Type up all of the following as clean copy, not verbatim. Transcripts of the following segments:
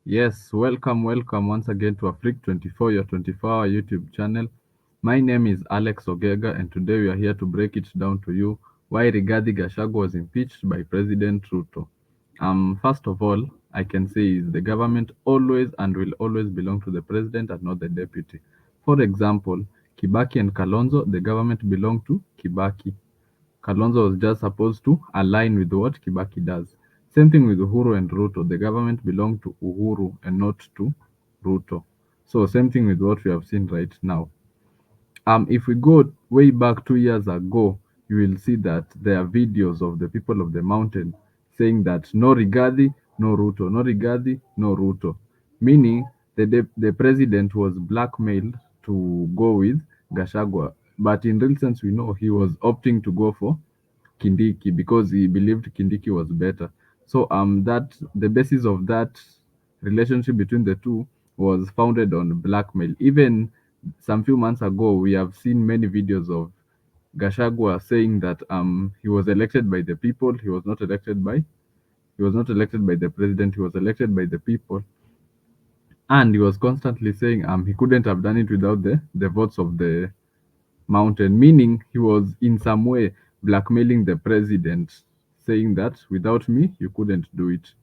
Yes, welcome once again to Afrique 24, your 24-hour YouTube channel. My name is Alex Ogega, and today we are here to break it down to you why Rigathi Gachagua was impeached by President Ruto. First of all, I can say is the government always and will always belong to the president and not the deputy. For example, Kibaki and Kalonzo, the government belonged to Kibaki. Kalonzo was just supposed to align with what Kibaki does. Same thing with Uhuru and Ruto. The government belonged to Uhuru and not to Ruto. So same thing with what we have seen right now. If we go way back 2 years ago, you will see that there are videos of the people of the mountain saying that no Rigathi, no Ruto, no Rigathi, no Ruto, meaning the president was blackmailed to go with Gachagua. But in real sense, we know he was opting to go for Kindiki because he believed Kindiki was better. So that the basis of that relationship between the two was founded on blackmail. Even some few months ago, we have seen many videos of Gashagwa saying that he was elected by the people. He was not elected by the president. He was elected by the people, and he was constantly saying he couldn't have done it without the votes of the mountain, meaning he was in some way blackmailing the president, saying that without me, you couldn't do it.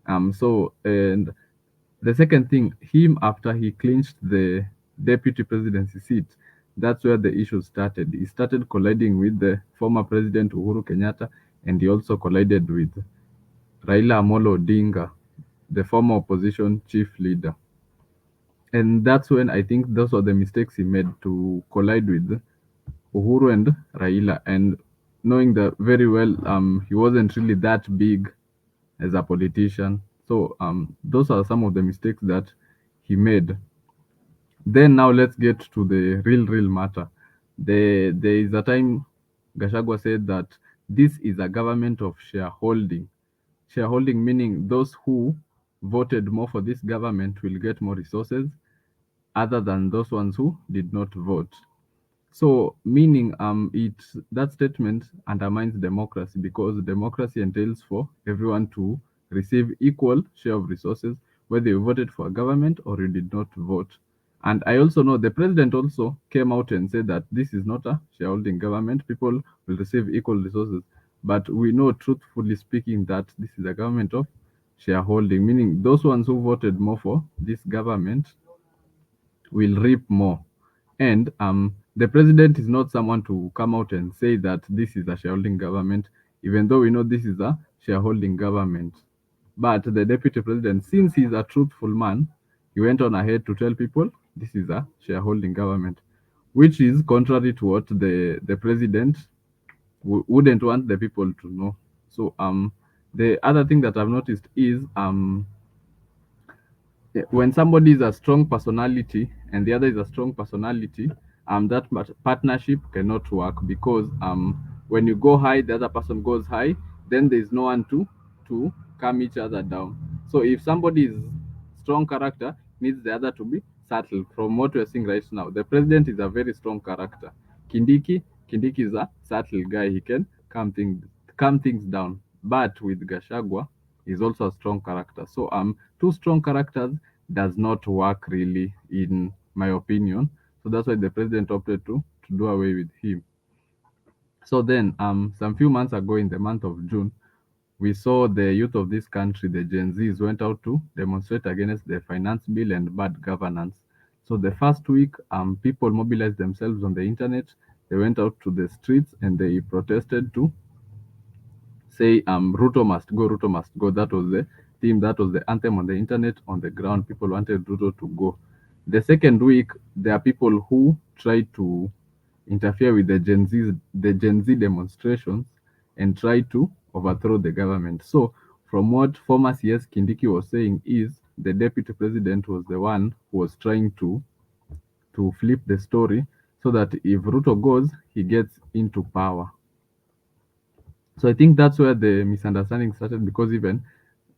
And the second thing, him after he clinched the deputy presidency seat, that's where the issue started. He started colliding with the former president Uhuru Kenyatta, and he also collided with Raila Amolo Odinga, the former opposition chief leader. And that's when I think those were the mistakes he made to collide with Uhuru and Raila, and knowing that very well, he wasn't really that big as a politician. So those are some of the mistakes that he made. Then now let's get to the real matter. There is a time Gashagwa said that this is a government of shareholding. Shareholding meaning those who voted more for this government will get more resources other than those ones who did not vote. So, meaning it that statement undermines democracy because democracy entails for everyone to receive equal share of resources, whether you voted for a government or you did not vote. And I also know the president also came out and said that this is not a shareholding government. People will receive equal resources. But we know, truthfully speaking, that this is a government of shareholding, meaning those ones who voted more for this government will reap more. And the president is not someone to come out and say that this is a shareholding government, even though we know this is a shareholding government. But the deputy president, since he's a truthful man, he went on ahead to tell people this is a shareholding government, which is contrary to what the president wouldn't want the people to know. So the other thing that I've noticed is when somebody is a strong personality and the other is a strong personality, that partnership cannot work because when you go high, the other person goes high, then there is no one to calm each other down. So if somebody is strong character, needs the other to be subtle. From what we're seeing right now, the president is a very strong character. Kindiki is a subtle guy. He can calm things down. But with Gashagwa, he's also a strong character. So two strong characters does not work really, in my opinion. So that's why the president opted to do away with him. So then, some few months ago, in the month of June, we saw the youth of this country, the Gen Zs, went out to demonstrate against the finance bill and bad governance. So the first week, people mobilized themselves on the internet. They went out to the streets and they protested to say Ruto must go, Ruto must go. That was the theme, that was the anthem on the internet. On the ground, people wanted Ruto to go. The second week, there are people who tried to interfere with the Gen Z demonstrations and try to overthrow the government. So from what former CS Kindiki was saying is the deputy president was the one who was trying to flip the story so that if Ruto goes, he gets into power. So I think that's where the misunderstanding started because even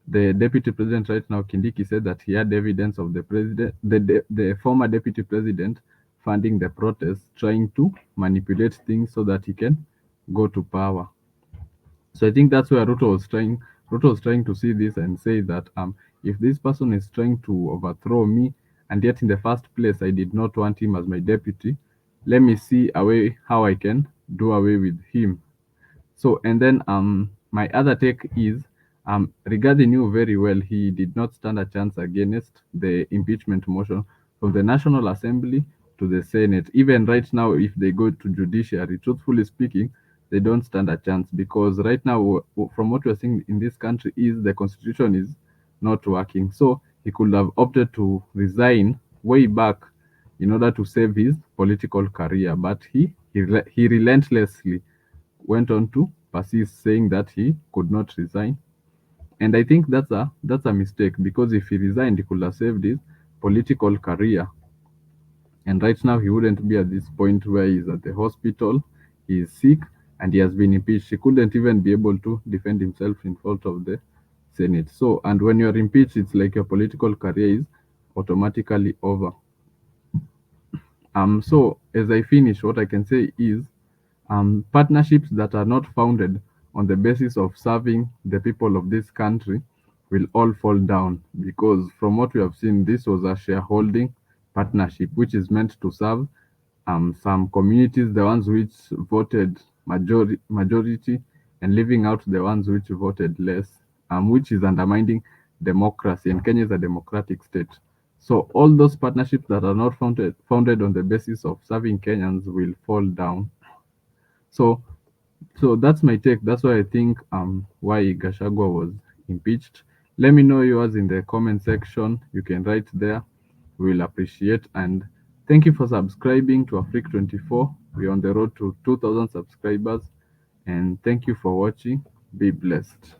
the deputy president right now, Kindiki, said that he had evidence of the former deputy president funding the protests, trying to manipulate things so that he can go to power. So I think that's where Ruto was trying to see this and say that if this person is trying to overthrow me, and yet in the first place I did not want him as my deputy, let me see a way how I can do away with him. So, and then my other take is Rigathi knew very well he did not stand a chance against the impeachment motion from the National Assembly to the Senate. Even right now, if they go to judiciary, truthfully speaking, they don't stand a chance because right now, from what we're seeing in this country, is the constitution is not working. So he could have opted to resign way back in order to save his political career, but he relentlessly went on to persist, saying that he could not resign. And I think that's a mistake because if he resigned, he could have saved his political career. And right now, he wouldn't be at this point where he's at the hospital, he is sick, and he has been impeached. He couldn't even be able to defend himself in front of the Senate. So, and when you're impeached, it's like your political career is automatically over. So as I finish, what I can say is partnerships that are not founded on the basis of serving the people of this country will all fall down because from what we have seen, this was a shareholding partnership which is meant to serve some communities, the ones which voted majority, and leaving out the ones which voted less, which is undermining democracy. And Kenya is a democratic state. So all those partnerships that are not founded on the basis of serving Kenyans will fall down. So so that's my take. That's why I think why Gachagua was impeached. Let me know yours in the comment section. You can write there. We'll appreciate and thank you for subscribing to Afrique 24. We're on the road to 2,000 subscribers and thank you for watching. Be blessed.